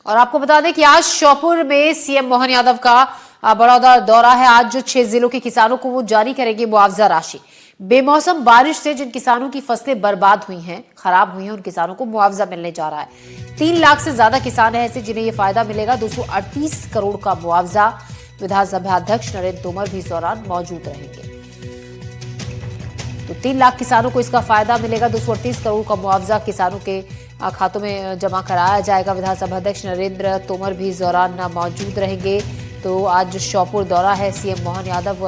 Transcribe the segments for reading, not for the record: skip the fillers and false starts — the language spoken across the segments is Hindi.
और आपको बता दें कि आज श्योपुर में सीएम मोहन यादव का बड़ा दौरा है। आज जो 6 जिलों के किसानों को वो जारी करेंगे मुआवजा राशि। बेमौसम बारिश से जिन किसानों की फसलें बर्बाद हुई हैं, खराब हुई हैं, उन किसानों को मुआवजा मिलने जा रहा है। 3 लाख से ज्यादा किसान हैं ऐसे जिन्हें ये फायदा मिलेगा। 238 करोड़ का मुआवजा। विधानसभा अध्यक्ष नरेंद्र तोमर भी इस दौरान मौजूद रहेंगे। तो 3 लाख किसानों को इसका फायदा मिलेगा। 238 करोड़ का मुआवजा किसानों के खातों में जमा कराया जाएगा। विधानसभा अध्यक्ष नरेंद्र तोमर भी इस दौरान मौजूद रहेंगे। तो आज श्योपुर दौरा है सीएम मोहन यादव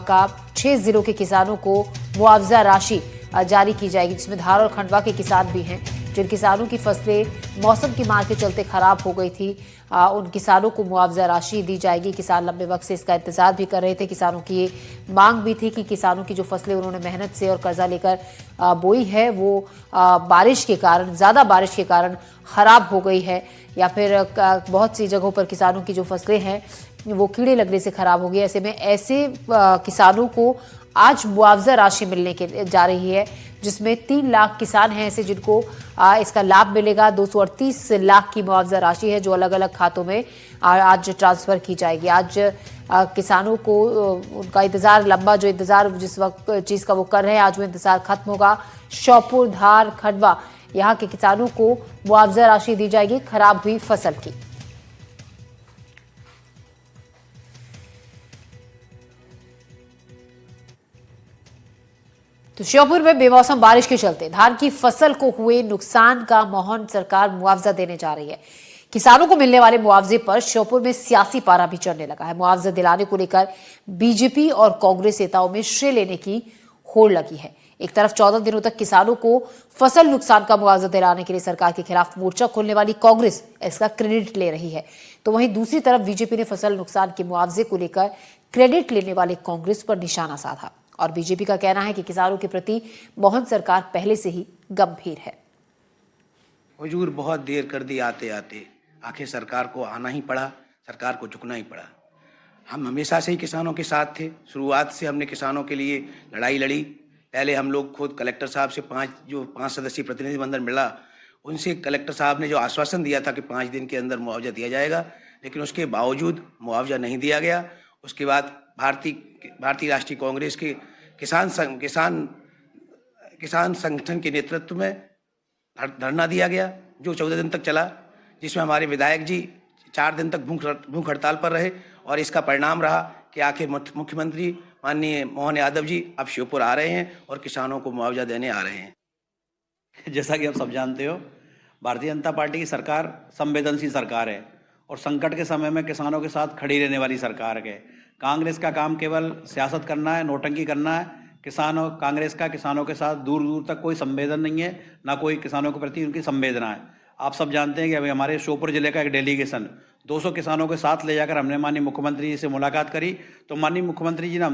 का। 6 जिलों के किसानों को मुआवजा राशि जारी की जाएगी, जिसमें धार और खंडवा के किसान भी हैं। जिन किसानों की फसलें मौसम की मार के चलते खराब हो गई थी, उन किसानों को मुआवजा राशि दी जाएगी। किसान लंबे वक्त से इसका इंतजार भी कर रहे थे। किसानों की ये मांग भी थी कि किसानों की जो फसलें उन्होंने मेहनत से और कर्जा लेकर बोई है, वो बारिश के कारण, ज़्यादा बारिश के कारण खराब हो गई है, या फिर बहुत सी जगहों पर किसानों की जो फसलें हैं वो कीड़े लगने से खराब हो गई। ऐसे में ऐसे किसानों को आज मुआवजा राशि मिलने के जा रही है, जिसमें 3 लाख किसान हैं ऐसे जिनको इसका लाभ मिलेगा। 238 लाख की मुआवजा राशि है जो अलग अलग खातों में आज ट्रांसफर की जाएगी। आज किसानों को उनका इंतजार, लंबा जो इंतजार जिस वक्त चीज का वो कर रहे हैं, आज वो इंतजार खत्म होगा। श्योपुर, धार, खंडवा, यहाँ के किसानों को मुआवजा राशि दी जाएगी खराब हुई फसल की। तो श्योपुर में बेमौसम बारिश के चलते धान की फसल को हुए नुकसान का मोहन सरकार मुआवजा देने जा रही है। किसानों को मिलने वाले मुआवजे पर श्योपुर में सियासी पारा भी चढ़ने लगा है। मुआवजा दिलाने को लेकर बीजेपी और कांग्रेस नेताओं में श्रेय लेने की होड़ लगी है। एक तरफ 14 दिनों तक किसानों को फसल नुकसान का मुआवजा दिलाने के लिए सरकार के खिलाफ मोर्चा खोलने वाली कांग्रेस इसका क्रेडिट ले रही है, तो वहीं दूसरी तरफ बीजेपी ने फसल नुकसान के मुआवजे को लेकर क्रेडिट लेने वाले कांग्रेस पर निशाना साधा। और बीजेपी का कहना है कि किसानों के प्रति मोहन सरकार पहले से ही गंभीर है। हुजूर बहुत देर कर दी आते आते, आखिर सरकार को आना ही पड़ा, सरकार को झुकना ही पड़ा। हम हमेशा से ही किसानों के साथ थे। शुरुआत से हमने किसानों के लिए लड़ाई लड़ी। पहले हम लोग खुद कलेक्टर साहब से 5 सदस्यीय प्रतिनिधिमंडल मिला, उनसे कलेक्टर साहब ने जो आश्वासन दिया था कि 5 दिन के अंदर मुआवजा दिया जाएगा, लेकिन उसके बावजूद मुआवजा नहीं दिया गया। उसके बाद भारतीय राष्ट्रीय कांग्रेस के किसान संगठन के नेतृत्व में धरना दिया गया, जो 14 दिन तक चला, जिसमें हमारे विधायक जी 4 दिन तक भूख हड़ताल पर रहे। और इसका परिणाम रहा कि आखिर मुख्यमंत्री माननीय मोहन यादव जी अब श्योपुर आ रहे हैं और किसानों को मुआवजा देने आ रहे हैं। जैसा कि आप सब जानते हो, भारतीय जनता पार्टी की सरकार संवेदनशील सरकार है और संकट के समय में किसानों के साथ खड़ी रहने वाली सरकार है। कांग्रेस का काम केवल सियासत करना है, नोटंकी करना है। कांग्रेस का किसानों के साथ दूर दूर तक कोई संवेदन नहीं है, ना कोई किसानों के प्रति उनकी संवेदना है। आप सब जानते हैं कि अभी हमारे श्योपुर जिले का एक डेलीगेशन 200 किसानों के साथ ले जाकर हमने माननीय मुख्यमंत्री जी से मुलाकात करी। तो माननीय मुख्यमंत्री जी ने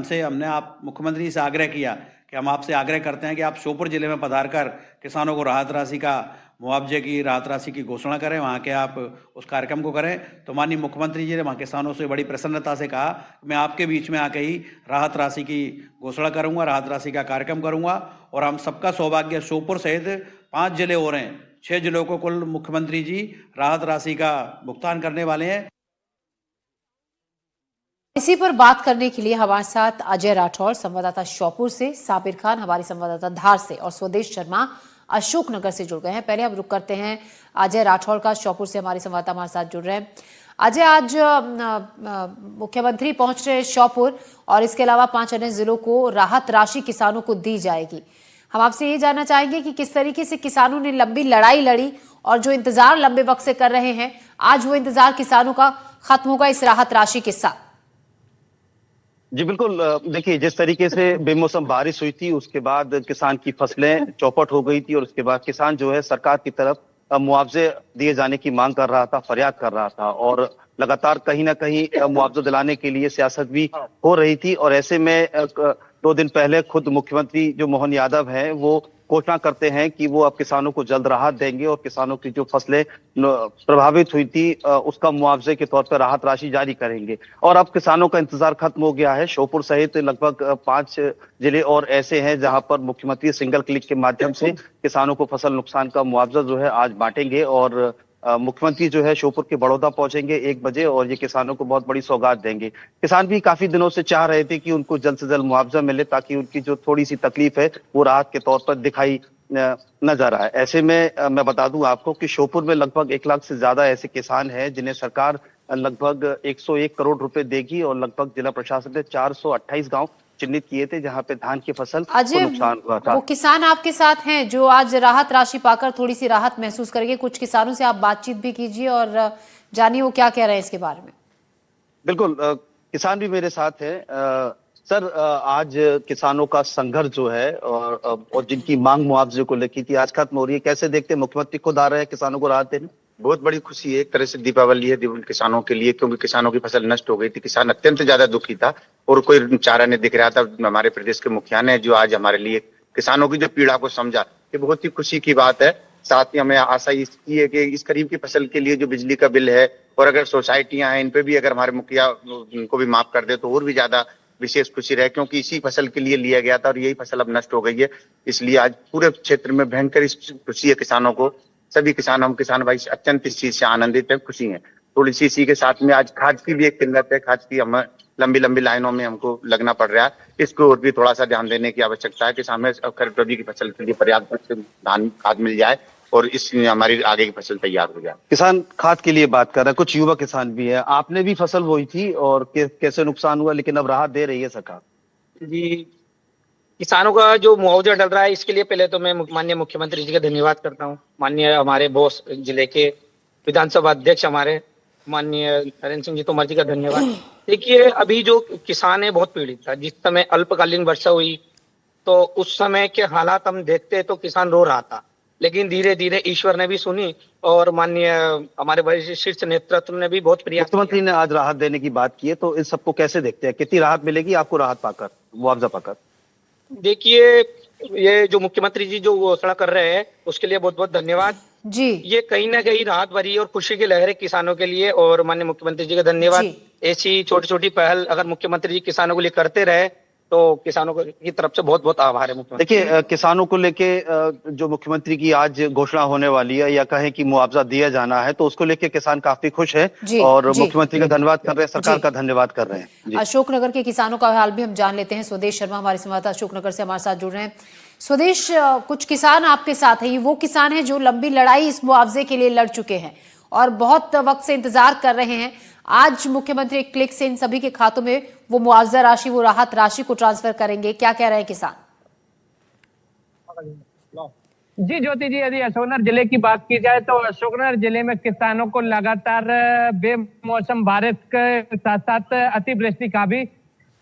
मुख्यमंत्री जी से आग्रह किया कि हम आपसे आग्रह करते हैं कि आप श्योपुर जिले में पधार कर किसानों को राहत राशि का, मुआवजे की राहत राशि की घोषणा करें, वहाँ के आप उस कार्यक्रम को करें। तो माननीय मुख्यमंत्री जी ने वहाँ किसानों से बड़ी प्रसन्नता से कहा, मैं आपके बीच में आके ही राहत राशि की घोषणा करूँगा, राहत राशि का कार्यक्रम करूँगा। और हम सबका सौभाग्य, श्योपुर सहित 5 जिले हो रहे हैं, 6 जिलों को कुल मुख्यमंत्री जी राहत राशि का भुगतान करने वाले हैं। इसी पर बात करने के लिए हमारे साथ अजय राठौर, संवाददाता श्योपुर से, साबिर खान हमारी संवाददाता धार से, और स्वदेश शर्मा अशोकनगर से जुड़ गए हैं। पहले हम रुक करते हैं अजय राठौर का। श्योपुर से हमारी संवाददाता हमारे साथ जुड़ रहे हैं। अजय, आज मुख्यमंत्री पहुंच रहे श्योपुर और इसके अलावा 5 अन्य जिलों को राहत राशि किसानों को दी जाएगी। हम आपसे ये जानना चाहेंगे कि किस तरीके से किसानों ने लंबी लड़ाई लड़ी और जो इंतजार लंबे वक्त से कर रहे हैं, आज वो इंतजार किसानों का खत्म होगा इस राहत राशि के साथ। जी बिल्कुल, देखिए जिस तरीके से बेमौसम बारिश हुई थी, उसके बाद किसान की फसलें चौपट हो गई थी और उसके बाद किसान जो है सरकार की तरफ मुआवजे दिए जाने की मांग कर रहा था, फरियाद कर रहा था, और लगातार कहीं ना कहीं मुआवजा दिलाने के लिए सियासत भी हो रही थी। और ऐसे में 2 दिन पहले खुद मुख्यमंत्री जो मोहन यादव हैं, वो घोषणा करते हैं कि वो अब किसानों को जल्द राहत देंगे और किसानों की जो फसलें प्रभावित हुई थी उसका मुआवजे के तौर पर राहत राशि जारी करेंगे। और अब किसानों का इंतजार खत्म हो गया है। श्योपुर सहित लगभग 5 जिले और ऐसे हैं जहां पर मुख्यमंत्री सिंगल क्लिक के माध्यम से किसानों को फसल नुकसान का मुआवजा जो है आज बांटेंगे। और मुख्यमंत्री जो है श्योपुर के बड़ौदा पहुंचेंगे 1 बजे और ये किसानों को बहुत बड़ी सौगात देंगे। किसान भी काफी दिनों से चाह रहे थे कि उनको जल्द से जल्द मुआवजा मिले ताकि उनकी जो थोड़ी सी तकलीफ है वो राहत के तौर पर दिखाई न जा रहा है। ऐसे में मैं बता दूं आपको कि श्योपुर में लगभग 1 लाख से ज्यादा ऐसे किसान हैं जिन्हें सरकार लगभग 101 करोड़ रुपए देगी और लगभग जिला प्रशासन ने 428 गांव चिन्हित किए थे जहां पे धान की फसल को अजय, नुकसान हुआ था। वो किसान आपके साथ हैं जो आज राहत राशि पाकर थोड़ी सी राहत महसूस करेंगे। कुछ किसानों से आप बातचीत भी कीजिए और जानिए वो क्या कह रहे हैं इसके बारे में। बिल्कुल, किसान भी मेरे साथ है। सर, आज किसानों का संघर्ष जो है और जिनकी मांग मुआवजे को लेकर थी आज खत्म हो रही है। कैसे देखते हैं, मुख्यमंत्री खुद आ रहे हैं किसानों को राहत देने? बहुत बड़ी खुशी है। एक तरह से दीपावली है किसानों के लिए, क्योंकि किसानों की फसल नष्ट हो गई थी। किसान अत्यंत ज्यादा दुखी था और कोई चारा नहीं दिख रहा था। हमारे प्रदेश के मुखिया ने जो आज हमारे लिए किसानों की जो पीड़ा को समझा, ये बहुत ही खुशी की बात है। साथ ही हमें आशा इसकी है कि इस खरीफ की फसल के लिए जो बिजली का बिल है और अगर सोसाइटियां हैं इन पे भी अगर हमारे मुखिया उनको भी माफ कर दे तो और भी ज्यादा विशेष खुशी रहे, क्योंकि इसी फसल के लिए लिया गया था और यही फसल अब नष्ट हो गई है। इसलिए आज पूरे क्षेत्र में भयंकर खुशी है किसानों को। सभी किसान, हम किसान भाई अत्यंत इस चीज से आनंदित है, खुशी है। थोड़ी सी इसी के साथ में आज खाद की भी एक किल्लत है। खाद की हमें लंबी लाइनों में हमको लगना पड़ रहा है। इसको और भी थोड़ा सा ध्यान देने की आवश्यकता है कि हमें खरीफ रबी की फसल के लिए पर्याप्त धान खाद मिल जाए और इसमें हमारी आगे की फसल तैयार हो जाए। किसान खाद के लिए बात कर रहे हैं, कुछ युवा किसान भी है। आपने भी फसल बोई थी और कैसे नुकसान हुआ, लेकिन अब राहत दे रही है सरकार? जी, किसानों का जो मुआवजा डल रहा है इसके लिए पहले तो मैं माननीय मुख्यमंत्री जी का धन्यवाद करता हूँ। माननीय हमारे बोस जिले के विधानसभा अध्यक्ष हमारे माननीय नरेंद्र सिंह जी तोमर जी का धन्यवाद। देखिए, अभी जो किसान है बहुत पीड़ित था। जिस समय अल्पकालीन वर्षा हुई तो उस समय के हालात हम देखते तो किसान रो रहा था, लेकिन धीरे धीरे ईश्वर ने भी सुनी और माननीय हमारे वरिष्ठ शीर्ष नेतृत्व ने भी बहुत प्रयास। मुख्यमंत्री ने आज राहत देने की बात की है, तो इस सबको कैसे देखते हैं? कितनी राहत मिलेगी आपको राहत पाकर, मुआवजा पाकर? देखिए, ये जो मुख्यमंत्री जी जो घोषणा कर रहे हैं उसके लिए बहुत बहुत धन्यवाद जी। ये कहीं ना कहीं राहत भरी और खुशी की लहर है किसानों के लिए और माननीय मुख्यमंत्री जी का धन्यवाद। जी। ऐसी छोटी छोटी पहल अगर मुख्यमंत्री जी किसानों के लिए करते रहे तो किसानों की तरफ से बहुत बहुत आभार है मुख्यमंत्री। देखिए, किसानों को लेके जो मुख्यमंत्री की आज घोषणा होने वाली है या कहें कि मुआवजा दिया जाना है, तो उसको लेके किसान काफी खुश है और मुख्यमंत्री का धन्यवाद कर रहे हैं, सरकार का धन्यवाद कर रहे हैं। अशोकनगर के किसानों का हाल भी हम जान लेते हैं। स्वदेश शर्मा हमारे संवाददाता अशोकनगर से हमारे साथ जुड़ रहे हैं। स्वदेश, कुछ किसान आपके साथ है, ये वो किसान है जो लंबी लड़ाई इस मुआवजे के लिए लड़ चुके हैं और बहुत वक्त से इंतजार कर रहे हैं। आज मुख्यमंत्री एक क्लिक से इन सभी के खातों में वो मुआवजा राशि, वो राहत राशि को ट्रांसफर करेंगे। क्या कह रहे हैं किसान? जी ज्योति जी, यदि अशोकनगर जिले की बात की जाए तो अशोकनगर जिले में किसानों को लगातार बेमौसम बारिश के साथ साथ अतिवृष्टि का भी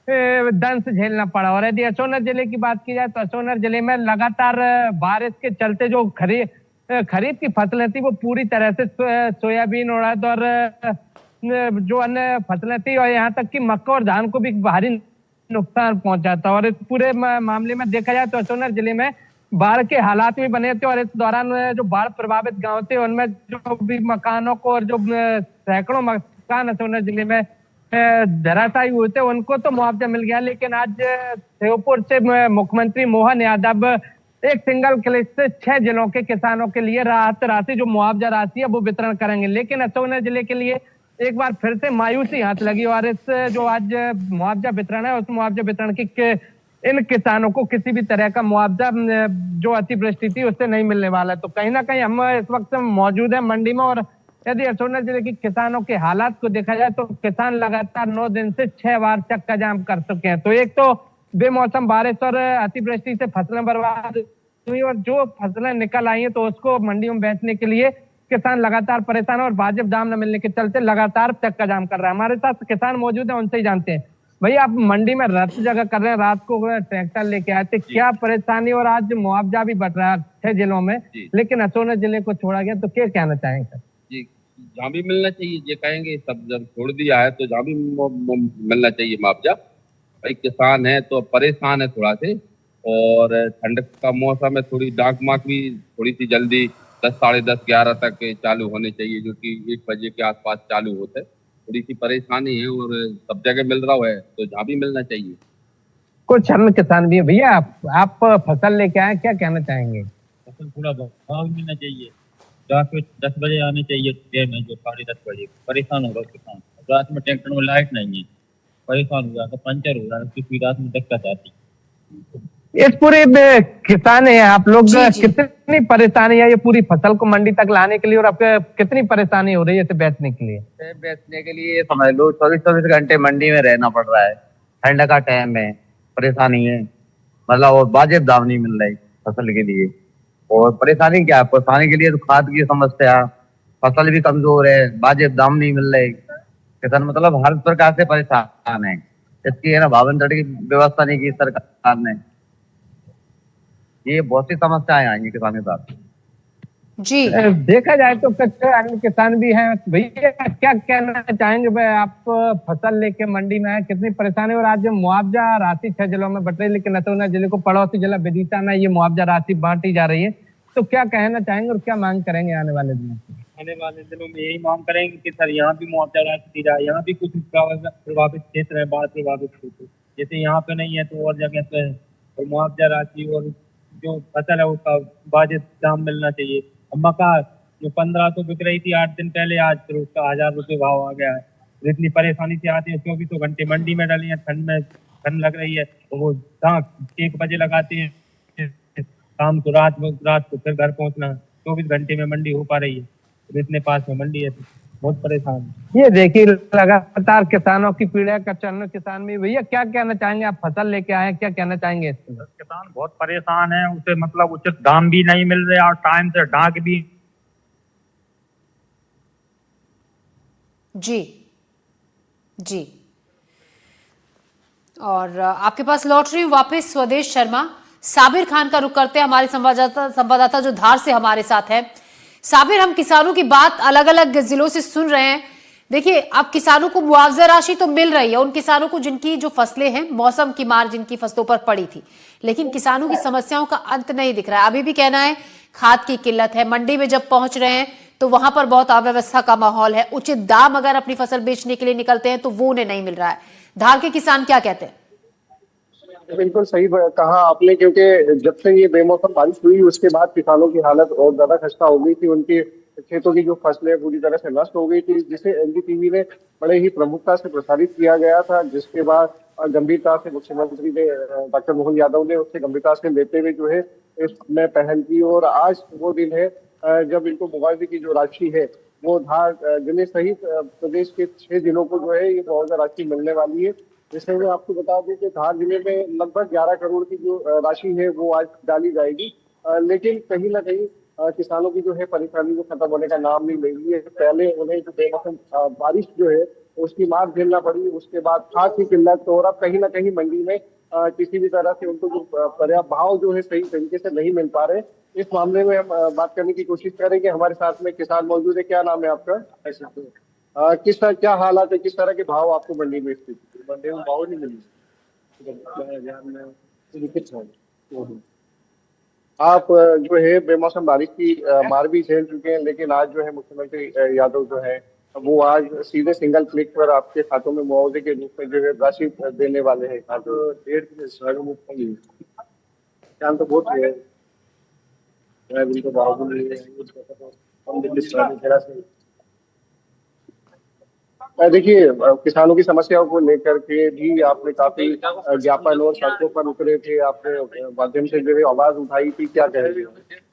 दंश झेलना पड़ा। और यदि अशोकनगर जिले की बात की जाए तो अशोकनगर जिले में लगातार बारिश के चलते जो खरीफ की फसलें थी वो पूरी तरह से सोयाबीन, उड़द और जो अन्य फसलें थी और यहाँ तक कि मक्का और धान को भी भारी नुकसान पहुंचा था। और इस पूरे मामले में देखा जाए तो अशोकनगर जिले में बाढ़ के हालात भी बने थे और इस दौरान जो बाढ़ प्रभावित गांव थे उनमें जो भी मकानों को और जो सैकड़ों मकान अशोकनगर जिले में धराशायी हुए थे उनको तो मुआवजा मिल गया। लेकिन आज श्योपुर से मुख्यमंत्री मोहन यादव एक सिंगल क्लिक से 6 जिलों के किसानों के लिए राहत राशि, जो मुआवजा राशि है वो वितरण करेंगे। लेकिन अशोकनगर जिले के लिए एक बार फिर से मायूसी हाथ लगी और इस जो आज मुआवजा वितरण है उस मुआवजा वितरण की इन किसानों को किसी भी तरह का मुआवजा जो अतिवृष्टि थी उससे नहीं मिलने वाला। तो कहीं ना कहीं हम इस वक्त मौजूद है मंडी में और यदि अशोकनगर जिले की किसानों के हालात को देखा जाए तो किसान लगातार 9 दिन से 6 बार चक्का जाम कर चुके हैं। तो एक तो बेमौसम बारिश और अतिवृष्टि से फसलें बर्बाद हुई और जो फसलें निकल आई हैं तो उसको मंडियों में बेचने के लिए किसान लगातार परेशान है और वाजिब दाम न मिलने के चलते लगातार चक्का जाम कर रहा है। हमारे साथ किसान मौजूद है, उनसे ही जानते हैं। भैया, आप मंडी में रात जगह कर रहे हैं, रात को ट्रैक्टर लेके आए थे, क्या परेशानी? और आज मुआवजा भी बढ़ रहा है 6 जिलों में, लेकिन अशोकनगर जिले को छोड़ा गया, तो क्या कहना चाहेंगे? जी, जहाँ भी मिलना चाहिए ये कहेंगे, सब जब छोड़ दिया है तो जहाँ भी मिलना चाहिए मुआवजा। भाई किसान है तो परेशान है थोड़ा से, और ठंड का मौसम है, थोड़ी डाक माक भी थोड़ी सी जल्दी 10, साढ़े 10, 11 तक चालू होने चाहिए, जो कि 1 बजे के आसपास चालू होते हैं। थोड़ी सी परेशानी है और सब जगह मिल रहा है तो जहाँ भी मिलना चाहिए। कुछ अन्य किसान भी है। भैया, आप फसल लेके आए, क्या कहना चाहेंगे? फसल थोड़ा भाव मिलना चाहिए। रात में 10 बजे आनी चाहिए ट्रेन है जो 10:30 बजे। परेशान हो रहा है किसान। रात में ट्रैक्टर में लाइट नहीं है, परेशान हो जाता, पंचर हो जाता, किसी रात में दिक्कत आती। इस पूरे किसान है आप लोग, जी, जी। कितनी परेशानी है ये पूरी फसल को मंडी तक लाने के लिए, और आपको कितनी परेशानी हो रही है इसे बेचने के लिए? बेचने के लिए समझ लो 24-24 घंटे मंडी में रहना पड़ रहा है। ठंड का टाइम है, परेशानी है, मतलब और वाजिब दाम नहीं मिल रही फसल के लिए। और परेशानी क्या है, परेशानी के लिए तो खाद की समस्या, फसल भी कमजोर है, वाजिब दाम नहीं मिल रहे, किसान मतलब हर प्रकार से परेशान है। इसकी है ना भावंतरण की व्यवस्था नहीं की सरकार ने। ये बहुत सी समस्याएं आई हैं किसानों के साथ। जी। देखा जाए तो कुछ अन्य किसान भी हैं। भैया क्या कहना चाहेंगे भाई, आप फसल लेके मंडी में आए, कितनी परेशानी, और आज जो मुआवजा राशि 6 जिलों में बट रही, लेकिन नथुना जिले को पड़ोसी जिला विदिशा में ये मुआवजा राशि बांटी जा रही है, तो क्या कहना चाहेंगे और क्या मांग करेंगे आने वाले दिनों में? आने वाले दिनों में यही मांग करेंगे कि सर यहाँ भी मुआवजा राशि दी जाए। यहाँ भी कुछ प्रभावित क्षेत्र है, बाढ़ प्रभावित क्षेत्र, जैसे यहाँ पे नहीं है तो और जगह पे है। और मुआवजा राशि और जो फसल है उसका वाजिब दाम मिलना चाहिए। अब मक्का जो 1500 बिक रही थी 8 दिन पहले, आज फिर उसका 1000 रुपये भाव आ गया है। तो इतनी परेशानी से आते हैं, 24 घंटे मंडी में डली है, ठंड लग रही है, तो वो 1 बजे लगाते हैं, शाम को रात को फिर घर पहुंचना, 24 घंटे में मंडी हो पा रही है। तो इतने पास में मंडी है, तो बहुत परेशान है। ये देखिए लगातार किसानों की पीड़ा का चरण किसान में। भैया क्या कहना चाहेंगे, आप फसल लेके आए, क्या कहना चाहेंगे इसमें? किसान बहुत परेशान है, उसे मतलब उचित दाम भी नहीं मिल रहे और टाइम से डाक भी। जी जी। और आपके पास लौट रही हूँ वापस स्वदेश शर्मा। साबिर खान का रुख करते हैं, हमारे संवाददाता जो धार से हमारे साथ है। साबिर, हम किसानों की बात अलग अलग जिलों से सुन रहे हैं। देखिए, अब किसानों को मुआवजा राशि तो मिल रही है, उन किसानों को जिनकी जो फसलें हैं, मौसम की मार जिनकी फसलों पर पड़ी थी, लेकिन किसानों की समस्याओं का अंत नहीं दिख रहा है। अभी भी कहना है खाद की किल्लत है, मंडी में जब पहुंच रहे हैं तो वहां पर बहुत अव्यवस्था का माहौल है, उचित दाम अगर अपनी फसल बेचने के लिए निकलते हैं तो वो उन्हें नहीं मिल रहा है। धार के किसान क्या कहते हैं? बिल्कुल सही कहा आपने, क्योंकि जब से ये बेमौसम बारिश हुई उसके बाद किसानों की हालत और ज्यादा खस्ता हो गई थी। उनके खेतों की जो फसलें पूरी तरह से नष्ट हो गई थी, जिसे एनडीटीवी ने बड़े ही प्रमुखता से प्रसारित किया गया था, जिसके बाद गंभीरता से मुख्यमंत्री ने डॉक्टर मोहन यादव ने उससे गंभीरता से लेते हुए जो है इसमें पहल की। और आज वो दिन है जब इनको मुआवजे की जो राशि है वो धार जिले सहित प्रदेश के 6 जिलों को जो है ये मुआवजा राशि मिलने वाली है। जिसमें मैं आपको बता दूं कि धार जिले में लगभग 11 करोड़ की जो राशि है वो आज डाली जाएगी, लेकिन कहीं ना कहीं किसानों की जो है परेशानी जो खत्म होने का नाम नहीं ले रही है। पहले उन्हें जो बेमौसम बारिश जो है उसकी मार झेलना पड़ी, उसके बाद खाद की किल्लत, तो और अब कहीं ना कहीं मंडी में किसी भी तरह से उनको जो पर्याप्त भाव जो है सही तरीके से नहीं मिल पा रहे। इस मामले में हम बात करने की कोशिश करेंगे। हमारे साथ में किसान मौजूद है। क्या नाम है आपका? किस तरह क्या हालात है, किस तरह के भाव आपको मंडी में स्थित? मंडी में भाव नहीं मिली। आप जो है बेमौसम बारिश की मार भी झेल चुके हैं, लेकिन आज जो है मुख्यमंत्री यादव जो है वो आज सीधे सिंगल क्लिक पर आपके खातों में मुआवजे के रूप में जो है राशि देने वाले हैं। आज 1.5 जान तो बहुत है, भाव भी नहीं है। देखिए, किसानों की समस्याओं को लेकर के भी आपने काफी ज्ञापन और सड़कों पर उतरे थे, आपने माध्यम से जो है आवाज उठाई थी, क्या कह रही है?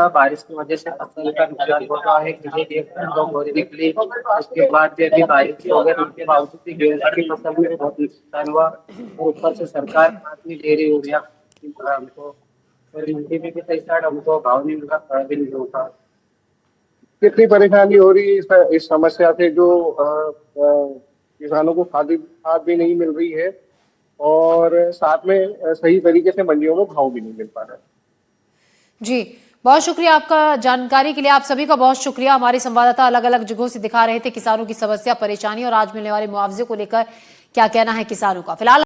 बारिश की वजह से फसल का नुकसान होता है। उसके बाद भी अभी बारिश हो गई, उनके बावजूद भी गेहूं की फसल में बहुत नुकसान हुआ, और ऊपर से सरकार खाद नहीं दे रही हो गया हमको, और मंडी में भी सही साइड हमको भाव नहीं मिला, फल भी नहीं होता। कितनी परेशानी हो रही है इस समस्या से, जो किसानों को खाद भी नहीं मिल रही है और साथ में सही तरीके से मंडियों में भाव भी नहीं मिल पा रहा है? जी, बहुत शुक्रिया आपका जानकारी के लिए। आप सभी का बहुत शुक्रिया। हमारे संवाददाता अलग अलग जगहों से दिखा रहे थे किसानों की समस्या, परेशानी और आज मिलने वाले मुआवजे को लेकर क्या कहना है किसानों का। फिलहाल